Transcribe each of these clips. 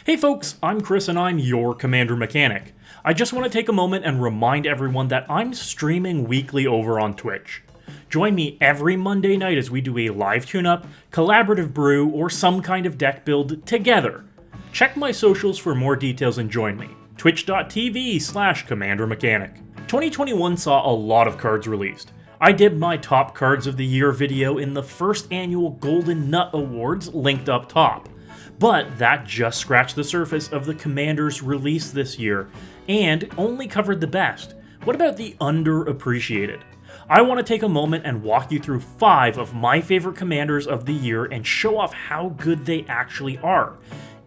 Hey folks, I'm Chris and I'm your Commander Mechanic. I just want to take a moment and remind everyone that I'm streaming weekly over on Twitch. Join me every Monday night as we do a live tune-up, collaborative brew, or some kind of deck build together. Check my socials for more details and join me. twitch.tv/CommanderMechanic. 2021 saw a lot of cards released. I did my top cards of the year video in the first annual Golden Nut Awards linked up top. But that just scratched the surface of the commanders released this year, and only covered the best. What about the underappreciated? I want to take a moment and walk you through 5 of my favorite commanders of the year and show off how good they actually are,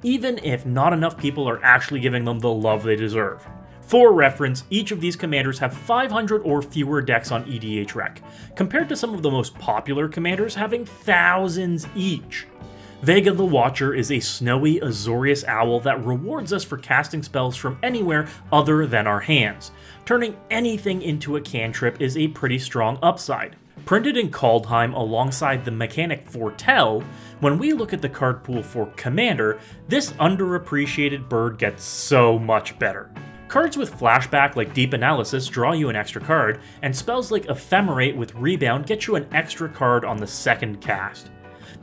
even if not enough people are actually giving them the love they deserve. For reference, each of these commanders have 500 or fewer decks on EDHREC, compared to some of the most popular commanders having thousands each. Vega the Watcher is a snowy Azorius owl that rewards us for casting spells from anywhere other than our hands. Turning anything into a cantrip is a pretty strong upside. Printed in Kaldheim alongside the mechanic Foretell, when we look at the card pool for Commander, this underappreciated bird gets so much better. Cards with flashback like Deep Analysis draw you an extra card, and spells like Ephemerate with Rebound get you an extra card on the second cast.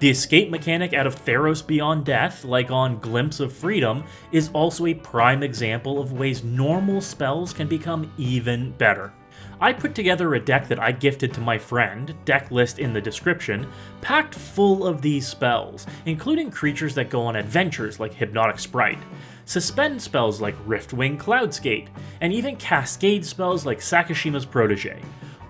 The escape mechanic out of Theros Beyond Death, like on Glimpse of Freedom, is also a prime example of ways normal spells can become even better. I put together a deck that I gifted to my friend, Decklist in the description, packed full of these spells, including creatures that go on adventures like Hypnotic Sprite, suspend spells like Riftwing Cloudskate, and even cascade spells like Sakashima's Protege,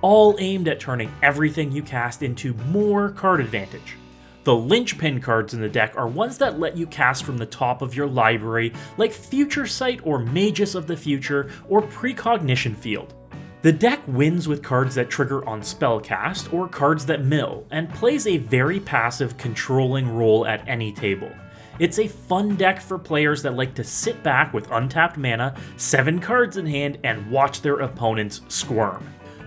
all aimed at turning everything you cast into more card advantage. The linchpin cards in the deck are ones that let you cast from the top of your library, like Future Sight or Magus of the Future or Precognition Field. The deck wins with cards that trigger on spellcast or cards that mill, and plays a very passive controlling role at any table. It's a fun deck for players that like to sit back with untapped mana, 7 cards in hand, and watch their opponents squirm.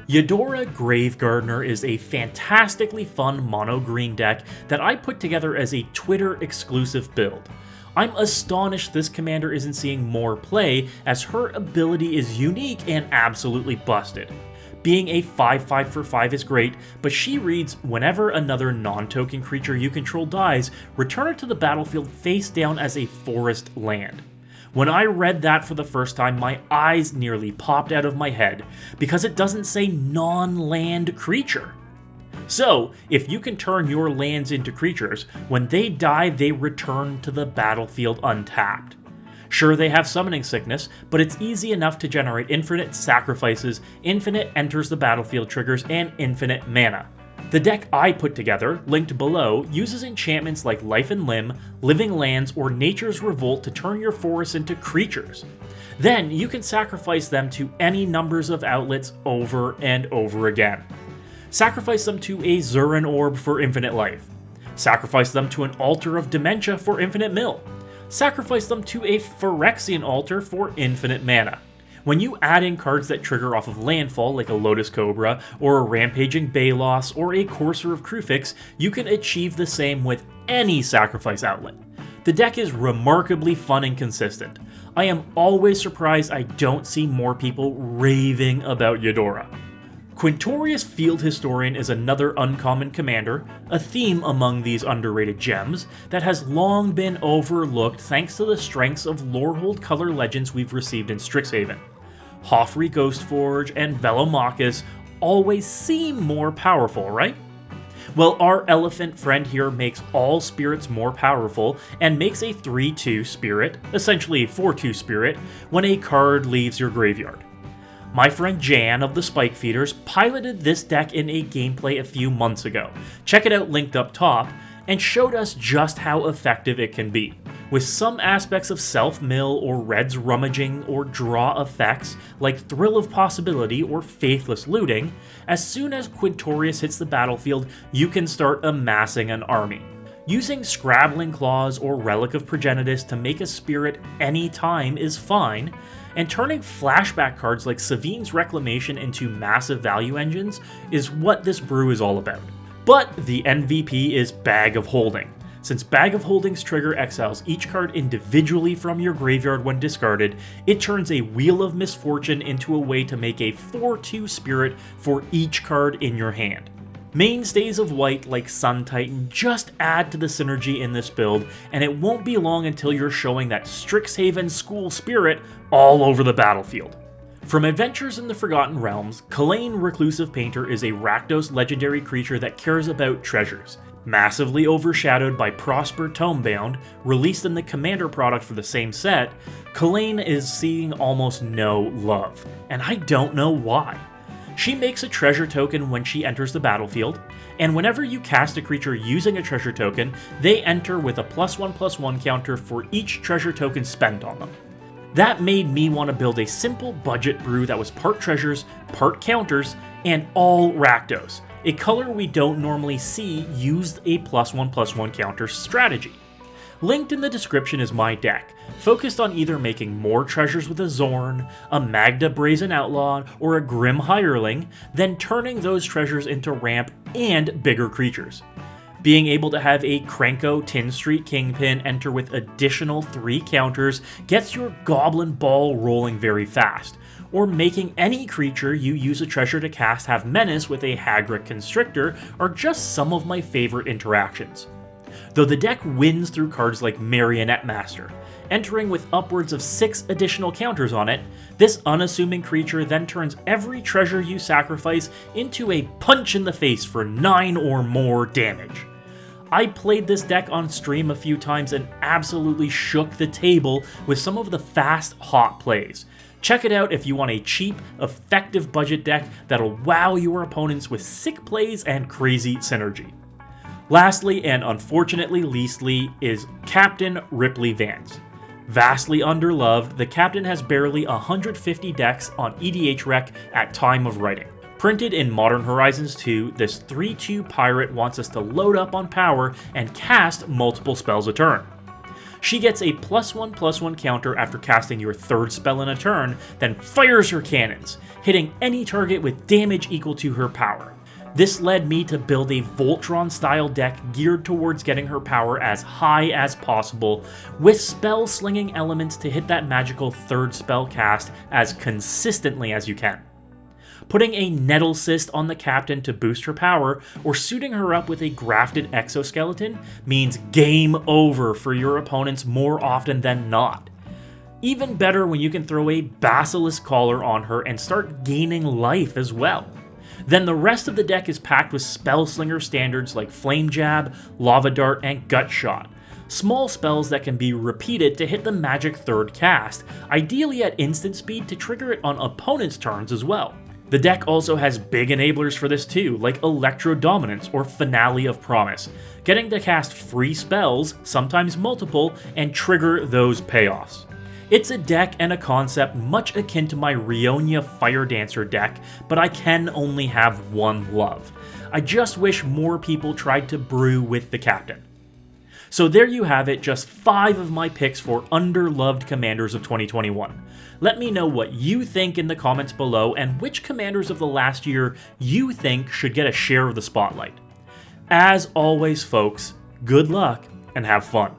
Yedora Gravegardener is a fantastically fun mono-green deck that I put together as a Twitter-exclusive build. I'm astonished this commander isn't seeing more play, as her ability is unique and absolutely busted. Being a 5/5 for 5 is great, but she reads, whenever another non-token creature you control dies, return it to the battlefield face down as a forest land. When I read that for the first time, my eyes nearly popped out of my head, because it doesn't say non-land creature. So, if you can turn your lands into creatures, when they die they return to the battlefield untapped. Sure, they have summoning sickness, but it's easy enough to generate infinite sacrifices, infinite enters the battlefield triggers, and infinite mana. The deck I put together, linked below, uses enchantments like Life and Limb, Living Lands, or Nature's Revolt to turn your forests into creatures. Then you can sacrifice them to any numbers of outlets over and over again. Sacrifice them to a Zurin Orb for infinite life. Sacrifice them to an Altar of Dementia for infinite mill. Sacrifice them to a Phyrexian Altar for infinite mana. When you add in cards that trigger off of landfall, like a Lotus Cobra, or a Rampaging Balos, or a Courser of Krufix, you can achieve the same with any sacrifice outlet. The deck is remarkably fun and consistent. I am always surprised I don't see more people raving about Yedora. Quintorious Field Historian is another uncommon commander, a theme among these underrated gems, that has long been overlooked thanks to the strengths of Lorehold color legends we've received in Strixhaven. Hoffrey Ghostforge and Velomachus always seem more powerful, right? Well, our elephant friend here makes all spirits more powerful and makes a 3/2 spirit, essentially a 4/2 spirit, when a card leaves your graveyard. My friend Jan of the Spike Feeders piloted this deck in a gameplay a few months ago, check it out linked up top, and showed us just how effective it can be. With some aspects of self-mill or Red's rummaging or draw effects like Thrill of Possibility or Faithless Looting, as soon as Quintorious hits the battlefield, you can start amassing an army. Using Scrabbling Claws or Relic of Progenitus to make a spirit anytime is fine, and turning flashback cards like Savine's Reclamation into massive value engines is what this brew is all about. But the MVP is Bag of Holding. Since Bag of Holdings trigger exiles each card individually from your graveyard when discarded, it turns a Wheel of Misfortune into a way to make a 4/2 spirit for each card in your hand. Mainstays of white like Sun Titan just add to the synergy in this build, and it won't be long until you're showing that Strixhaven School Spirit all over the battlefield. From Adventures in the Forgotten Realms, Kalain Reclusive Painter is a Rakdos legendary creature that cares about treasures. Massively overshadowed by Prosper Tomebound, released in the Commander product for the same set, Kalain is seeing almost no love, and I don't know why. She makes a treasure token when she enters the battlefield, and whenever you cast a creature using a treasure token, they enter with a +1/+1 counter for each treasure token spent on them. That made me want to build a simple budget brew that was part treasures, part counters, and all Rakdos, a color we don't normally see used a +1/+1 counter strategy. Linked in the description is my deck, focused on either making more treasures with a Zorn, a Magda Brazen Outlaw, or a Grim Hireling, then turning those treasures into ramp and bigger creatures. Being able to have a Krenko Tin Street Kingpin enter with additional 3 counters gets your Goblin Ball rolling very fast, or making any creature you use a treasure to cast have menace with a Hagrid Constrictor are just some of my favorite interactions. Though the deck wins through cards like Marionette Master, entering with upwards of 6 additional counters on it, this unassuming creature then turns every treasure you sacrifice into a punch in the face for 9 or more damage. I played this deck on stream a few times and absolutely shook the table with some of the fast, hot plays. Check it out if you want a cheap, effective budget deck that'll wow your opponents with sick plays and crazy synergy. Lastly, and unfortunately leastly, is Captain Ripley Vance. Vastly underloved, the Captain has barely 150 decks on EDHREC at time of writing. Printed in Modern Horizons 2, this 3/2 pirate wants us to load up on power and cast multiple spells a turn. She gets a +1/+1 counter after casting your 3rd spell in a turn, then fires her cannons, hitting any target with damage equal to her power. This led me to build a Voltron-style deck geared towards getting her power as high as possible, with spell-slinging elements to hit that magical 3rd spell cast as consistently as you can. Putting a Nettle Cyst on the Captain to boost her power, or suiting her up with a grafted exoskeleton, means game over for your opponents more often than not. Even better when you can throw a Basilisk Collar on her and start gaining life as well. Then the rest of the deck is packed with Spellslinger standards like Flame Jab, Lava Dart, and Gut Shot. Small spells that can be repeated to hit the magic 3rd cast, ideally at instant speed to trigger it on opponents' turns as well. The deck also has big enablers for this too, like Electro Dominance or Finale of Promise, getting to cast free spells, sometimes multiple, and trigger those payoffs. It's a deck and a concept much akin to my Rionia Fire Dancer deck, but I can only have one love. I just wish more people tried to brew with the Captain. So there you have it, just 5 of my picks for underloved commanders of 2021. Let me know what you think in the comments below and which commanders of the last year you think should get a share of the spotlight. As always folks, good luck and have fun.